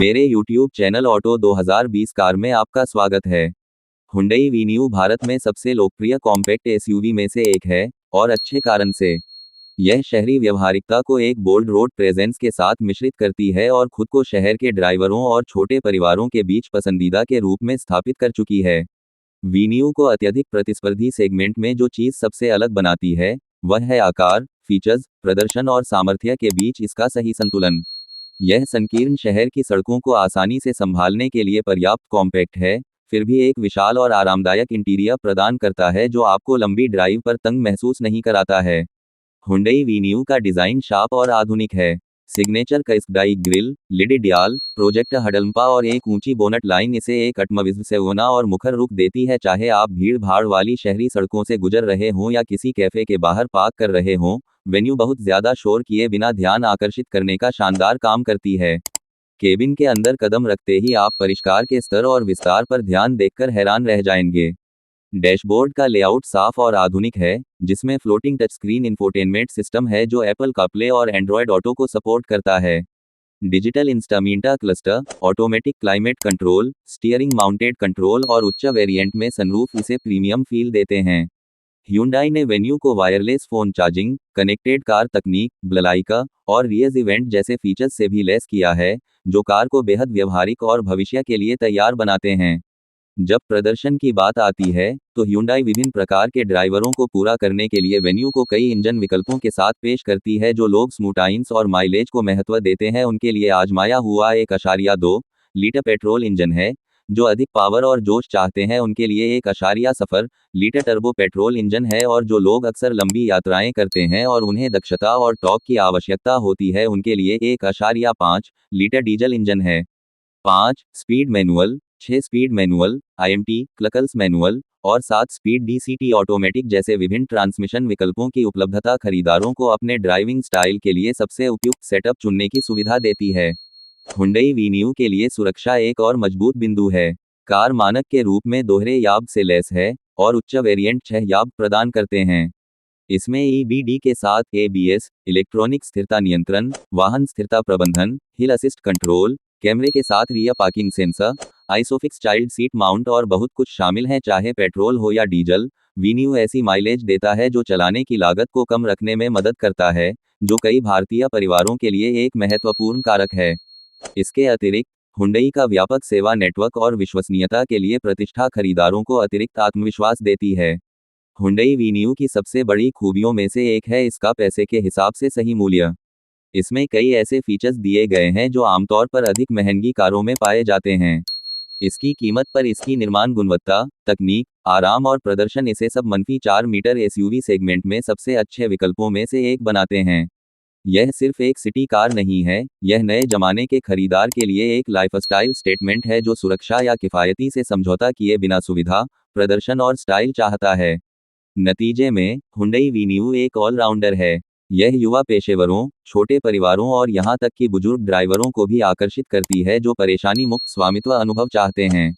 मेरे YouTube channel auto 2020 car में आपका स्वागत है। हुंडई वीन्यू भारत में सबसे लोकप्रिय कॉम्पैक्ट एसयूवी में से एक है, और अच्छे कारण से। यह शहरी व्यवहारिकता को एक बोल्ड रोड प्रेजेंस के साथ मिश्रित करती है और खुद को शहर के ड्राइवरों और छोटे परिवारों के बीच पसंदीदा के रूप में स्थापित कर चुकी है। वीन्यू को अत्यधिक प्रतिस्पर्धी सेगमेंट में जो चीज़ सबसे अलग बनाती है, वह है आकार, फीचर्स, प्रदर्शन और सामर्थ्य के बीच इसका सही संतुलन। यह संकीर्ण शहर की सड़कों को आसानी से संभालने के लिए पर्याप्त कॉम्पैक्ट है, फिर भी एक विशाल और आरामदायक इंटीरियर प्रदान करता है जो आपको लंबी ड्राइव पर तंग महसूस नहीं कराता है। हुंडई वीन्यू का डिज़ाइन शार्प और आधुनिक है। सिग्नेचर कास्कडाई ग्रिल, लिड डियाल, प्रोजेक्ट हडल्पा और एक ऊंची बोनट लाइन इसे एक आत्मविश्वास और मुखर रुख देती है, चाहे आप भीड़ भाड़ वाली शहरी सड़कों से गुजर रहे हों या किसी कैफे के बाहर पार्क कर रहे हों। वेन्यू बहुत ज्यादा शोर किए बिना ध्यान आकर्षित करने का शानदार काम करती है। केबिन के अंदर कदम रखते ही आप परिष्कार के स्तर और विस्तार पर ध्यान देखकर हैरान रह जाएंगे। डैशबोर्ड का लेआउट साफ और आधुनिक है, जिसमें floating touch screen infotainment system है जो एप्पल कारप्ले और एंड्रॉयड ऑटो को सपोर्ट करता है। Digital instrument cluster, automatic climate control, steering mounted control और उच्च वेरिएंट में सनरूफ इसे प्रीमियम फील देते हैं। Hyundai ने वेन्यू को wireless phone charging, connected car तकनीक, ब्ललाइका और रियज इवेंट जैसे फीचर्स से भी लैस किया है, जो कार को बेहद व्यवहारिक और भविष्य के लिए तैयार बनाते हैं। जब प्रदर्शन की बात आती है, तो Hyundai विभिन्न प्रकार के ड्राइवरों को पूरा करने के लिए वेन्यू को कई इंजन विकल्पों के साथ पेश करती है जो लोग स्मूटाइंस और माइलेज को महत्व देते हैं उनके लिए आजमाया हुआ 1.2 लीटर पेट्रोल इंजन है। जो अधिक पावर और जोश चाहते हैं उनके लिए 1.0 लीटर टर्बो पेट्रोल इंजन है, और जो लोग अक्सर लंबी यात्राएं करते हैं और उन्हें दक्षता और टॉर्क की आवश्यकता होती है उनके लिए 1.5 लीटर डीजल इंजन है। 5 speed manual, 6 speed manual, IMT, clutchless manual और 7 स्पीड DCT ऑटोमेटिक जैसे विभिन्न ट्रांसमिशन विकल्पों की उपलब्धता खरीदारों को अपने ड्राइविंग स्टाइल के लिए सबसे उपयुक्त सेटअप चुनने की सुविधा देती है। हुंडई वीन्यू के लिए सुरक्षा एक और मजबूत बिंदु है। कार मानक के रूप में दोहरे याब से लैस है और उच्च वेरिएंट 6 याब प्रदान करते हैं। इसमें EBD के साथ ABS, इलेक्ट्रॉनिक स्थिरता नियंत्रण, वाहन स्थिरता प्रबंधन, हिल असिस्ट कंट्रोल, कैमरे के साथ rear parking sensor, isofix child seat mount और बहुत कुछ शामिल है। चाहे पेट्रोल हो या डीजल, वीन्यू ऐसी माइलेज देता है जो चलाने की लागत को कम रखने में मदद करता है, जो कई भारतीय परिवारों के लिए एक महत्वपूर्ण कारक है। इसके अतिरिक्त हुंडई का व्यापक सेवा नेटवर्क और विश्वसनीयता के लिए प्रतिष्ठा खरीदारों को अतिरिक्त आत्मविश्वास देती है। हुंडई वीन्यू की सबसे बड़ी खूबियों में से एक है इसका पैसे के हिसाब से सही मूल्य। इसमें कई ऐसे फीचर्स दिए गए हैं जो आमतौर पर अधिक महंगी कारों में पाए जाते हैं। इसकी कीमत पर इसकी निर्माण गुणवत्ता, तकनीक, आराम और प्रदर्शन इसे सब -4 मीटर एसयूवी सेगमेंट में सबसे अच्छे विकल्पों में से एक बनाते हैं। यह सिर्फ एक सिटी कार नहीं है, यह नए जमाने के खरीदार के लिए एक लाइफस्टाइल स्टेटमेंट है जो सुरक्षा या किफ़ायती से समझौता किए बिना सुविधा, प्रदर्शन और स्टाइल चाहता है। नतीजे में, हुंडई वीन्यू एक ऑलराउंडर है। यह युवा पेशेवरों, छोटे परिवारों और यहां तक कि बुजुर्ग ड्राइवरों को भी आकर्षित करती है जो परेशानी मुक्त स्वामित्व अनुभव चाहते हैं।